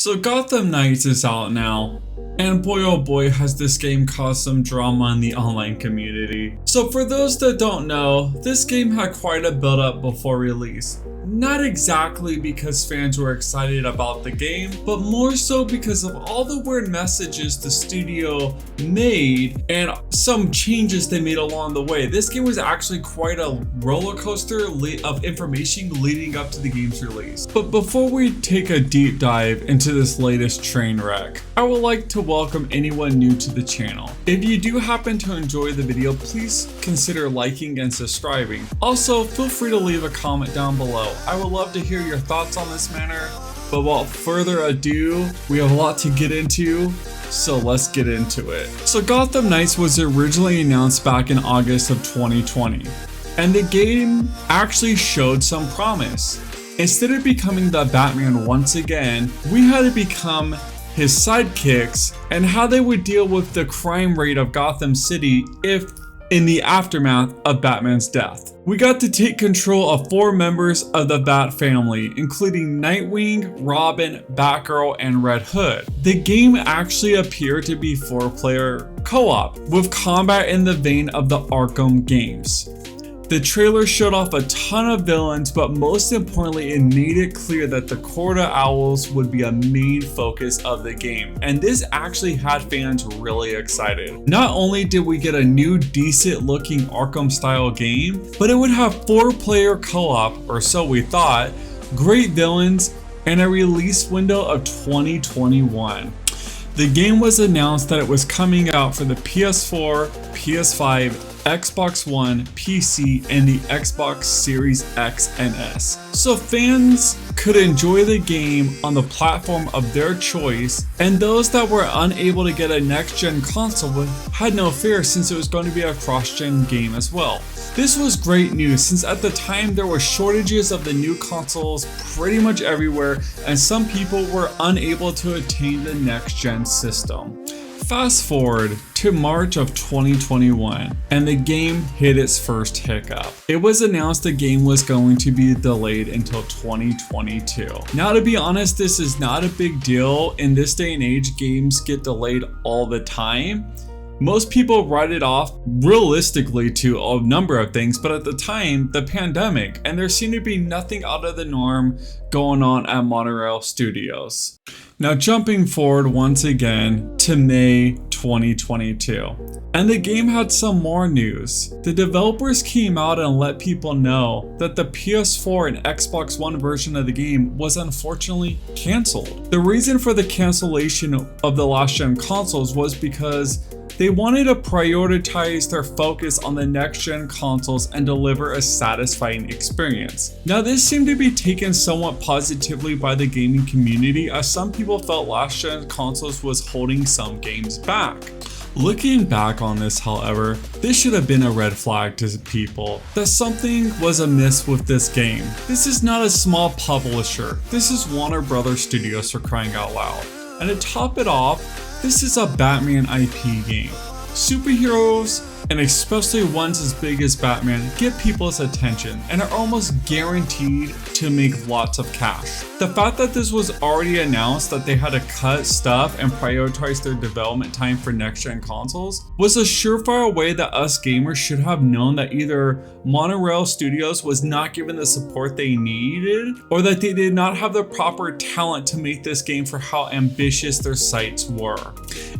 So Gotham Knights is out now, and boy oh boy has this game caused some drama in the online community. So for those that don't know, this game had quite a build up before release. Not exactly because fans were excited about the game, but more so because of all the weird messages the studio made and some changes they made along the way. This game was actually quite a roller coaster of information leading up to the game's release. But before we take a deep dive into this latest train wreck, I would like to welcome anyone new to the channel. If you do happen to enjoy the video, please consider liking and subscribing. Also, feel free to leave a comment down below. I would love to hear your thoughts on this matter, but without further ado, we have a lot to get into, so let's get into it. So Gotham Knights was originally announced back in August of 2020, and the game actually showed some promise. Instead of becoming the Batman once again, we had to become his sidekicks and how they would deal with the crime rate of Gotham City if in the aftermath of Batman's death. We got to take control of 4 members of the Bat family, including Nightwing, Robin, Batgirl, and Red Hood. The game actually appeared to be 4-player co-op, with combat in the vein of the Arkham games. The trailer showed off a ton of villains, but most importantly, it made it clear that the Court of Owls would be a main focus of the game, and this actually had fans really excited. Not only did we get a new decent looking Arkham style game, but it would have 4-player co-op, or so we thought, great villains, and a release window of 2021. The game was announced that it was coming out for the PS4, PS5, Xbox One, PC, and the Xbox Series X and S. So fans could enjoy the game on the platform of their choice, and those that were unable to get a next-gen console had no fear since it was going to be a cross-gen game as well. This was great news since at the time there were shortages of the new consoles pretty much everywhere, and some people were unable to attain the next-gen system. Fast forward to March of 2021, and the game hit its first hiccup. It was announced the game was going to be delayed until 2022. Now, to be honest, this is not a big deal. In this day and age, games get delayed all the time. Most people write it off realistically to a number of things, but at the time, the pandemic, and there seemed to be nothing out of the norm going on at Monorail Studios. Now jumping forward once again to May 2022, and the game had some more news. The developers came out and let people know that the PS4 and Xbox One version of the game was unfortunately cancelled. The reason for the cancellation of the last gen consoles was because they wanted to prioritize their focus on the next-gen consoles and deliver a satisfying experience. Now, this seemed to be taken somewhat positively by the gaming community, as some people felt last-gen consoles was holding some games back. Looking back on this, however, this should have been a red flag to people that something was amiss with this game. This is not a small publisher. This is Warner Brothers Studios, for crying out loud. And to top it off, this is a Batman IP game. Superheroes, and especially ones as big as Batman, get people's attention and are almost guaranteed to make lots of cash. The fact that this was already announced that they had to cut stuff and prioritize their development time for next-gen consoles was a surefire way that us gamers should have known that either Monorail Studios was not given the support they needed, or that they did not have the proper talent to make this game for how ambitious their sites were.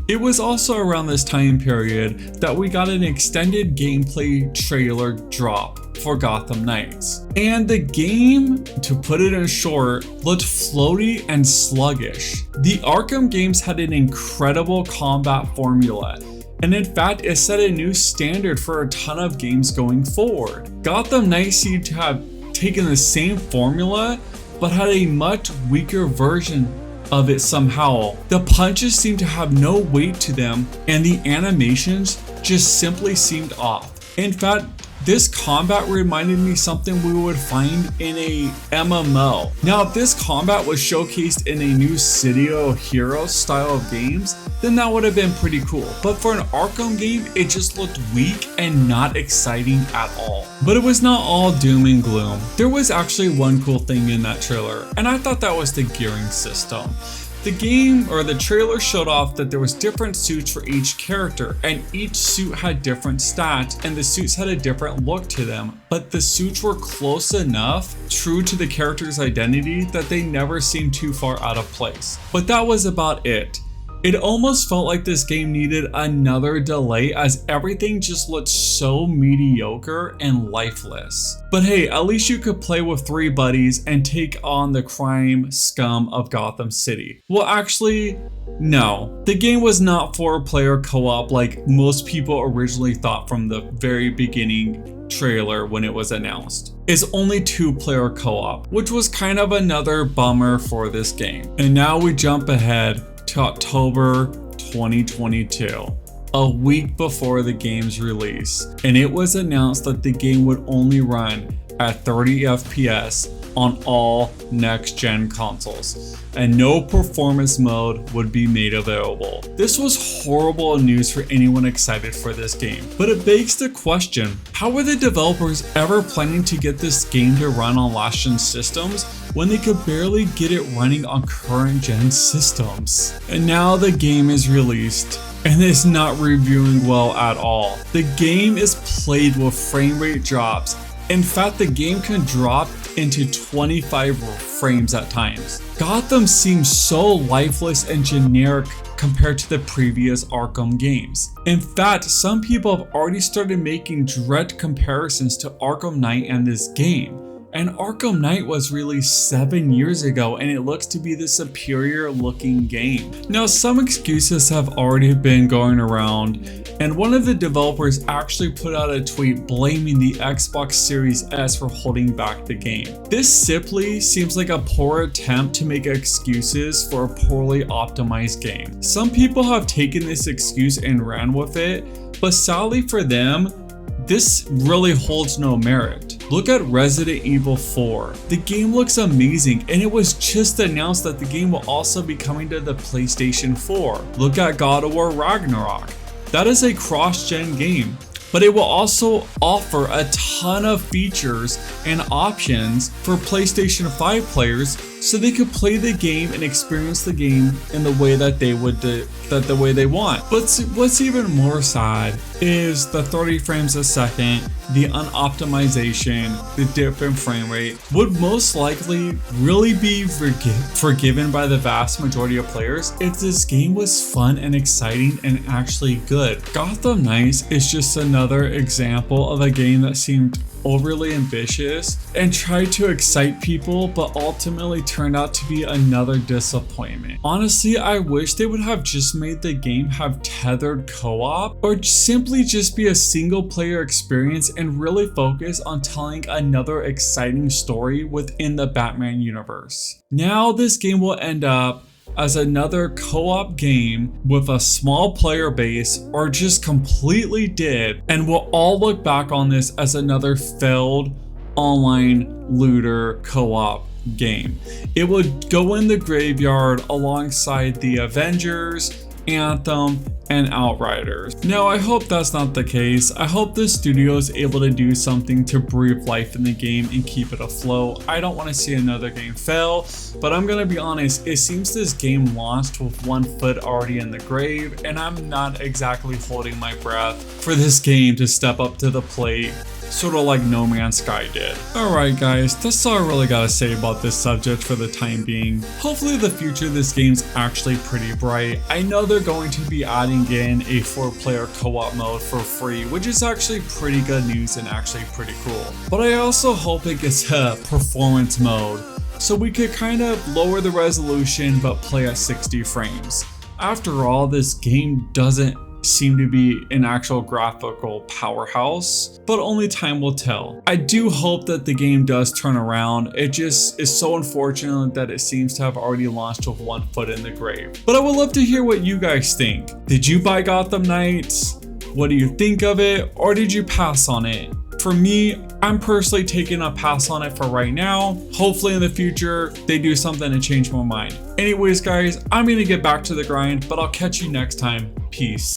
It was also around this time period that we got an extended gameplay trailer drop for Gotham Knights. And the game, to put it in short, looked floaty and sluggish. The Arkham games had an incredible combat formula, and in fact it set a new standard for a ton of games going forward. Gotham Knights seemed to have taken the same formula but had a much weaker version of it somehow. The punches seemed to have no weight to them, and the animations just simply seemed off. In fact, this combat reminded me something we would find in a MMO. Now, if this combat was showcased in a new City of Heroes style of games, then that would have been pretty cool. But for an Arkham game, it just looked weak and not exciting at all. But it was not all doom and gloom. There was actually one cool thing in that trailer, and I thought that was the gearing system. The game or the trailer showed off that there was different suits for each character, and each suit had different stats, and the suits had a different look to them, but the suits were close enough, true to the character's identity, that they never seemed too far out of place. But that was about it. It almost felt like this game needed another delay as everything just looked so mediocre and lifeless. But hey, at least you could play with 3 buddies and take on the crime scum of Gotham City. Well, actually, no. The game was not 4-player co-op like most people originally thought from the very beginning trailer when it was announced. It's only 2-player co-op, which was kind of another bummer for this game. And now we jump ahead to October 2022, a week before the game's release, and it was announced that the game would only run at 30 FPS on all next-gen consoles, and no performance mode would be made available. This was horrible news for anyone excited for this game, but it begs the question, how were the developers ever planning to get this game to run on last-gen systems when they could barely get it running on current-gen systems? And now the game is released, and it's not reviewing well at all. The game is plagued with frame rate drops. In fact, the game can drop into 25 frames at times. Gotham seems so lifeless and generic compared to the previous Arkham games. In fact, some people have already started making direct comparisons to Arkham Knight and this game. And Arkham Knight was released 7 years ago, and it looks to be the superior looking game. Now, some excuses have already been going around, and one of the developers actually put out a tweet blaming the Xbox Series S for holding back the game. This simply seems like a poor attempt to make excuses for a poorly optimized game. Some people have taken this excuse and ran with it, but sadly for them, this really holds no merit. Look at Resident Evil 4. The game looks amazing, and it was just announced that the game will also be coming to the PlayStation 4. Look at God of War Ragnarok. That is a cross-gen game, but it will also offer a ton of features and options for PlayStation 5 players so they could play the game and experience the game in the way that they would the way they want. But what's even more sad is the 30 frames a second, the unoptimization, the dip in frame rate would most likely really be forgiven by the vast majority of players if this game was fun and exciting and actually good. Gotham Knights is just another example of a game that seemed overly ambitious and tried to excite people, but ultimately turned out to be another disappointment. Honestly, I wish they would have just made the game have tethered co-op, or simply just be a single player experience and really focus on telling another exciting story within the Batman universe. Now this game will end up as another co-op game with a small player base, or just completely dead, and we'll all look back on this as another failed online looter co-op game. It would go in the graveyard alongside the Avengers, Anthem, and Outriders. Now, I hope that's not the case. I hope the studio is able to do something to breathe life in the game and keep it afloat. I don't want to see another game fail, but I'm gonna be honest, it seems this game launched with 1 foot already in the grave, and I'm not exactly holding my breath for this game to step up to the plate, sort of like No Man's Sky did. Alright guys, that's all I really gotta say about this subject for the time being. Hopefully the future of this game's actually pretty bright. I know they're going to be adding in a 4-player co-op mode for free, which is actually pretty good news and actually pretty cool. But I also hope it gets a performance mode, so we could kind of lower the resolution but play at 60 frames. After all, this game doesn't seem to be an actual graphical powerhouse, but only time will tell. I do hope that the game does turn around. It just is so unfortunate that it seems to have already launched with 1 foot in the grave. But I would love to hear what you guys think. Did you buy Gotham Knights? What do you think of it? Or did you pass on it? For me, I'm personally taking a pass on it for right now. Hopefully in the future, they do something to change my mind. Anyways guys, I'm gonna get back to the grind, but I'll catch you next time. Peace.